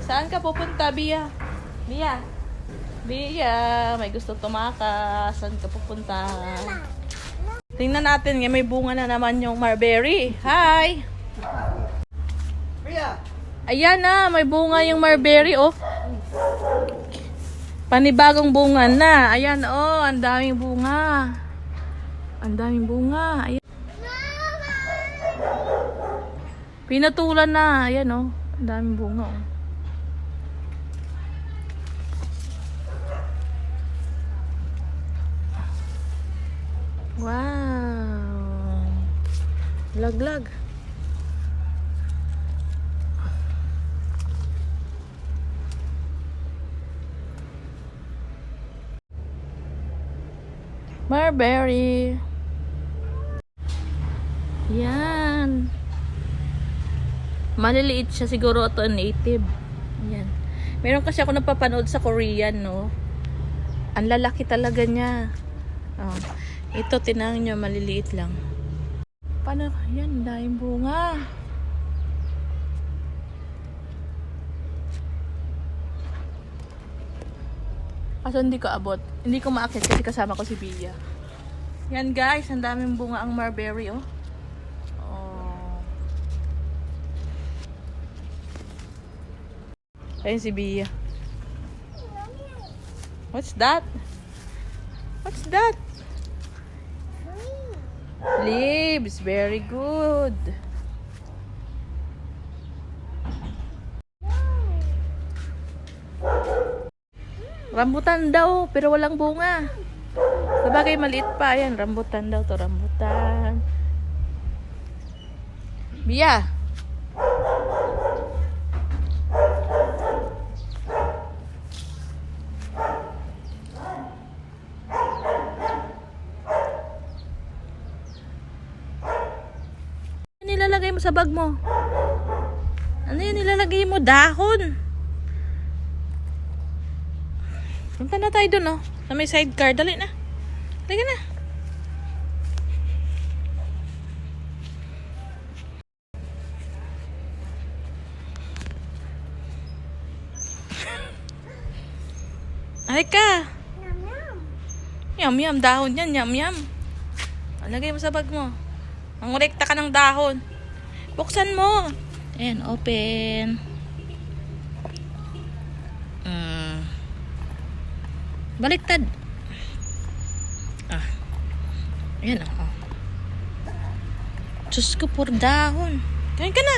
Saan ka pupunta, Bia? Bia? Bia, may gusto tumakas. Saan ka pupunta? Tingnan natin, may bunga na naman yung mulberry. Hi! Bia! Ayan na, may bunga yung mulberry, oh. Panibagong bunga na. Ayan, oh, ang daming bunga. Ang daming bunga. Ayan. Pinatulan na. Ayan, oh. Ang daming bunga, oh. Wow. Laglag. Mulberry. Yan. Maliliit siya siguro, ito native. Yan. Meron kasi ako napapanood sa Korean, no. Ang lalaki talaga niya. Oh. Ito, tinangin nyo, maliliit lang. Paano? Yan, dahil bunga. Kaso hindi ko abot. Hindi ko maakit kasi kasama ko si Bia. Yan guys, ang daming bunga ang mulberry, oh. Oh. Ayun si Bia. What's that? What's that? Leaves. Very good. Rambutan daw, pero walang bunga. Sabagay, maliit pa. Ayan, rambutan daw to, rambutan. Bia. Ano nilalagay mo sa bag mo? Ano yan nilalagay mo? Dahon. Punta na tayo dun, oh. Sa may sidecar. Dali na. Dali na. Halika. Yum yum. Dahon yan. Yum yum. Lagay mo sa bag mo. Mangolekta ka ng dahon. Buksan mo. Ayan, open. Baliktad. Ayan, oh. Diyos ko, puro dahon. Kain ka na.